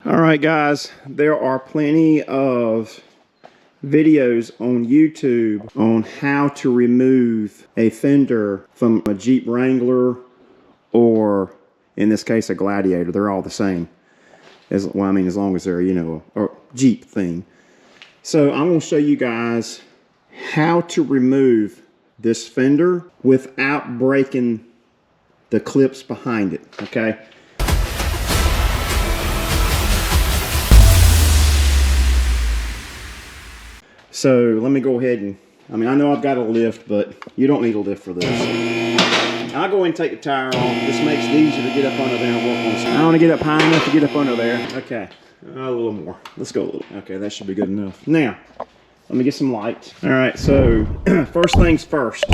All right, guys, there are plenty of videos on YouTube on how to remove a fender from a Jeep Wrangler, or in this case a Gladiator. They're all the same, as long as they're, you know, a Jeep thing. So I'm going to show you guys how to remove this fender without breaking the clips behind it. Okay, so let me go ahead and, I know I've got a lift, but you don't need a lift for this. I'll go ahead and take the tire off. This makes it easier to get up under there and work on. I don't want to get up high enough to get up under there. Okay, a little more. Let's go a little. Okay, that should be good enough. Now, let me get some light. All right, so first things first.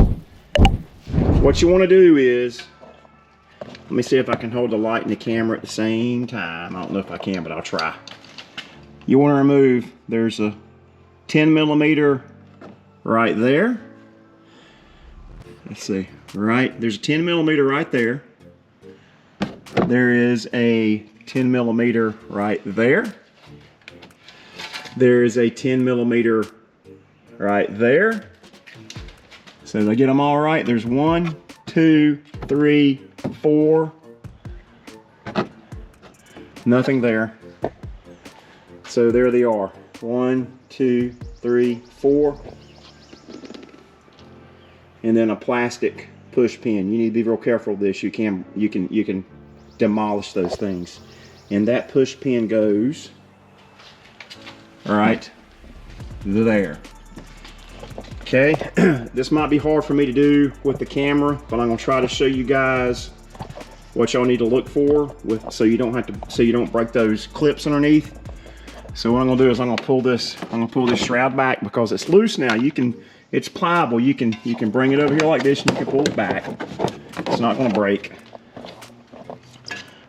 What you want to do is, let me see if I can hold the light and the camera at the same time. I don't know if I can, but I'll try. You want to remove, there's a 10 millimeter right there. Let's see, right, there's a 10 millimeter right there. There is a 10 millimeter right there. There is a 10 millimeter right there. So did I get them all right? There's 1, 2, 3, 4. Nothing there. So there they are. 1, 2, 3, 4. And then a plastic push pin. You need to be real careful with this. You can demolish those things. And that push pin goes right there. Okay, this might be hard for me to do with the camera, but I'm gonna try to show you guys what y'all need to look for so you don't break those clips underneath. So what I'm gonna do is I'm gonna pull this shroud back because it's loose now. It's pliable. You can bring it over here like this and you can pull it back. It's not gonna break.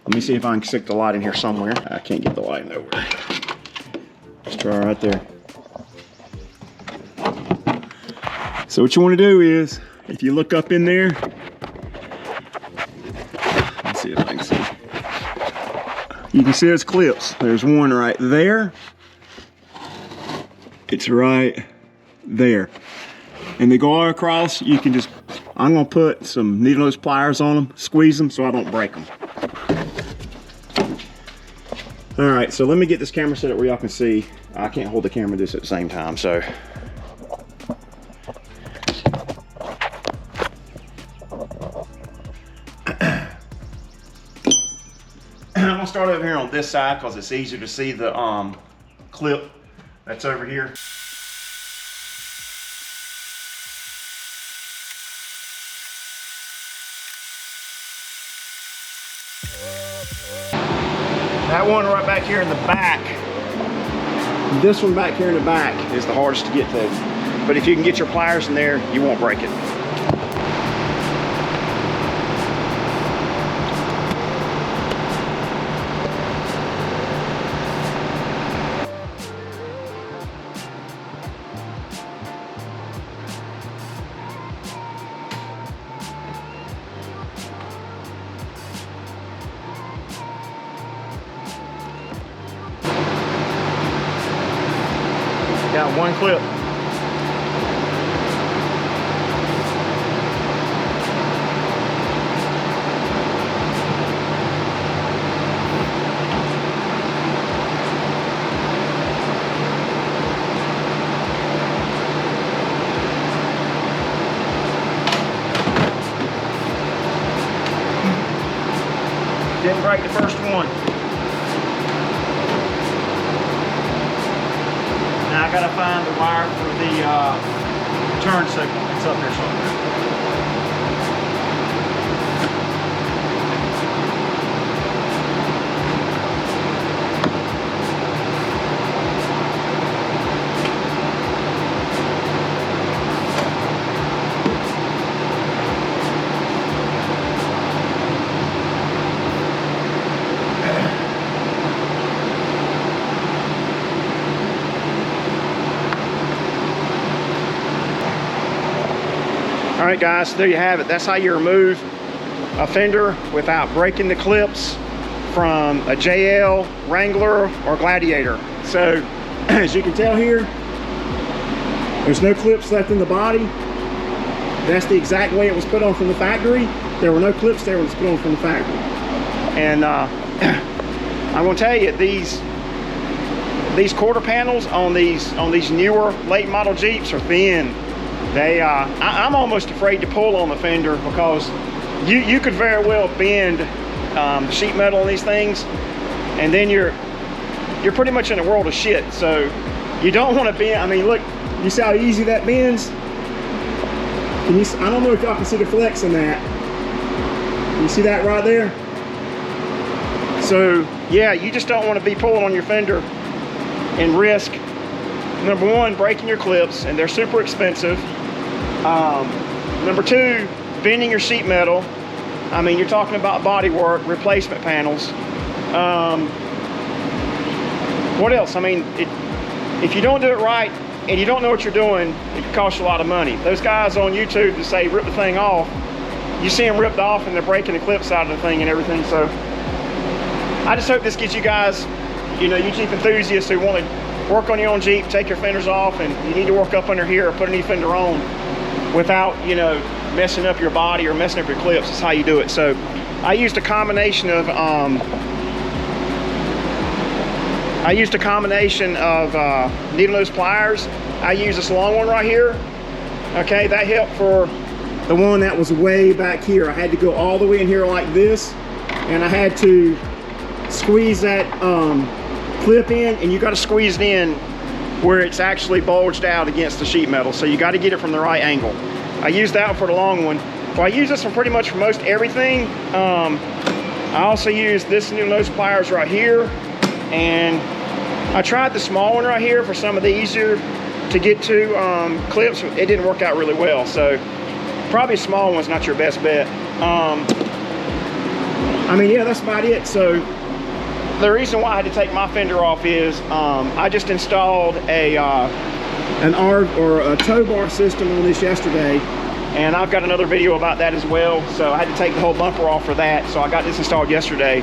Let me see if I can stick the light in here somewhere. I can't get the light nowhere. Let's try right there. So what you want to do is, if you look up in there, let's see if I can see. You can see there's clips. There's one right there. It's right there. And they go all across. You can just, I'm going to put some needle nose pliers on them, squeeze them so I don't break them. All right, so let me get this camera set up where y'all can see. I can't hold the camera and this at the same time, so. I'm gonna start over here on this side because it's easier to see the clip that's over here. That one right back here in the back, this one back here in the back is the hardest to get to. But if you can get your pliers in there, you won't break it. Got one clip. Didn't break the first one. Now I gotta find the wire for the turn signal. It's up there somewhere. All right, guys, there you have it. That's how you remove a fender without breaking the clips from a JL, Wrangler, or Gladiator. So as you can tell here, there's no clips left in the body. That's the exact way it was put on from the factory. There were no clips there when it was put on from the factory. And I'm gonna tell you, these quarter panels on these newer late model Jeeps are thin. They I'm almost afraid to pull on the fender, because you could very well bend sheet metal on these things, and then you're pretty much in a world of shit. So you don't want to bend. I mean, look, you see how easy that bends? Can you? I don't know if y'all can see the flex in that. You see that right there? So yeah, you just don't want to be pulling on your fender and risk, number one, breaking your clips, and they're super expensive. Number two, bending your sheet metal. I mean, you're talking about body work, replacement panels. What else? I mean, if you don't do it right and you don't know what you're doing, it can cost you a lot of money. Those guys on YouTube that say rip the thing off, you see them ripped off and they're breaking the clips out of the thing and everything. So I just hope this gives you guys, you know, you Jeep enthusiasts who want to work on your own Jeep, take your fenders off, and you need to work up under here or put a new fender on without, you know, messing up your body or messing up your clips. Is how you do it. So I used a combination of needle nose pliers. I used this long one right here. Okay, that helped for the one that was way back here. I had to go all the way in here like this, and I had to squeeze that clip in, and you got to squeeze it in where it's actually bulged out against the sheet metal. So you got to get it from the right angle. I used that one for the long one. Well, I use this one pretty much for most everything. I also use this needle nose pliers right here, and I tried the small one right here for some of the easier to get to clips. It didn't work out really well, so probably a small one's not your best bet. I mean, yeah, that's about it. So the reason why I had to take my fender off is I just installed a Toebar system on this yesterday, and I've got another video about that as well. So I had to take the whole bumper off for that. So I got this installed yesterday.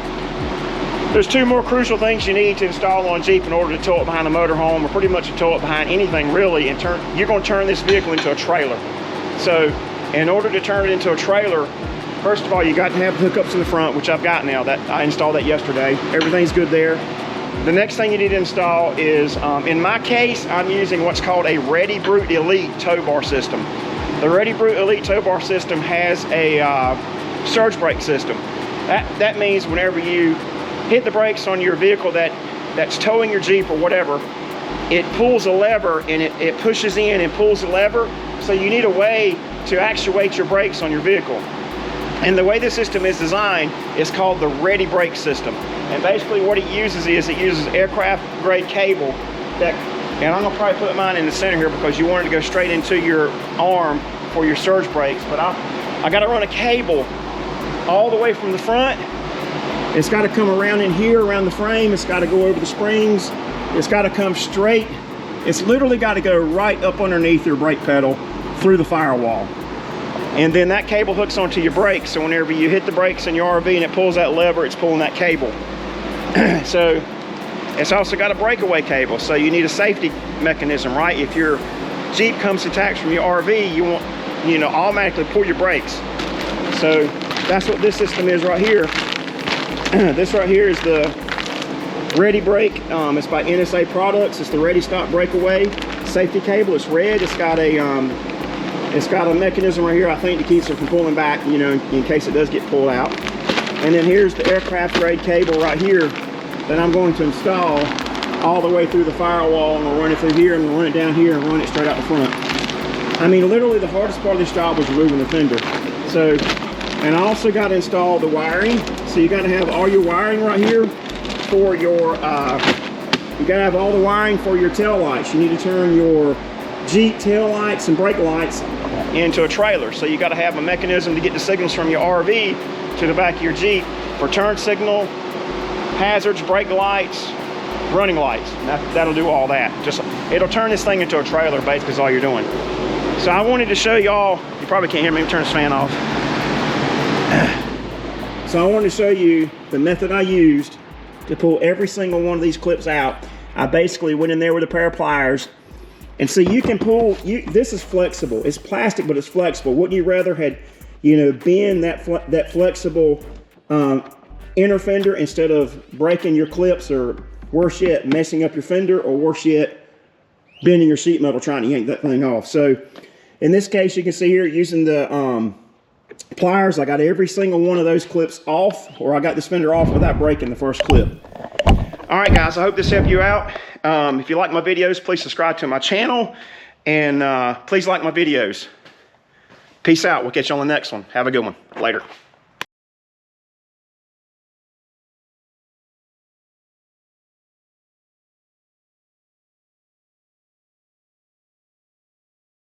There's two more crucial things you need to install on Jeep in order to tow it behind a motorhome, or pretty much to tow it behind anything really, and you're going to turn this vehicle into a trailer. So in order to turn it into a trailer, first of all, you got to have hookups in the front, which I've got now. That I installed that yesterday. Everything's good there. The next thing you need to install is, in my case, I'm using what's called a Ready Brute Elite Toebar System. The Ready Brute Elite Toebar System has a surge brake system. That means whenever you hit the brakes on your vehicle that's towing your Jeep or whatever, it pulls a lever, and it pushes in and pulls the lever. So you need a way to actuate your brakes on your vehicle. And the way this system is designed is called the Ready Brake System. And basically what it uses is, it uses aircraft grade cable that, and I'm gonna probably put mine in the center here because you want it to go straight into your arm for your surge brakes. But I gotta run a cable all the way from the front. It's gotta come around in here, around the frame. It's gotta go over the springs. It's gotta come straight. It's literally gotta go right up underneath your brake pedal through the firewall. And then that cable hooks onto your brakes. So whenever you hit the brakes in your RV and it pulls that lever, it's pulling that cable. So it's also got a breakaway cable. So you need a safety mechanism, right? If your Jeep comes detached from your RV, you want, you know, automatically pull your brakes. So that's what this system is right here. This right here is the Ready Brake. It's by NSA Products. It's the Ready Stop Breakaway safety cable. It's red. It's got a mechanism right here, I think, to keep it from pulling back, you know, in case it does get pulled out. And then here's the aircraft grade cable right here that I'm going to install all the way through the firewall, and I'll run it through here, and I'll run it down here, and run it straight out the front. I mean, literally the hardest part of this job was removing the fender. So, and I also got to install the wiring. So you got to have all your wiring right here for your, you got to have all the wiring for your tail lights. You need to turn your Jeep tail lights and brake lights into a trailer. So you got to have a mechanism to get the signals from your RV to the back of your Jeep for turn signal, hazards, brake lights, running lights. That'll do all that. Just, it'll turn this thing into a trailer, basically, is all you're doing. So I wanted to show y'all, you probably can't hear me, turn this fan off. So I wanted to show you the method I used to pull every single one of these clips out. I basically went in there with a pair of pliers, and see, you can pull, this is flexible. It's plastic, but it's flexible. Wouldn't you rather had, you know, bend that flexible inner fender instead of breaking your clips, or worse yet, messing up your fender, or worse yet, bending your sheet metal trying to yank that thing off. So in this case, you can see here using the pliers, I got every single one of those clips off, or I got this fender off without breaking the first clip. All right, guys, I hope this helped you out. If you like my videos, please subscribe to my channel, and please like my videos. Peace out. We'll catch you on the next one. Have a good one. Later.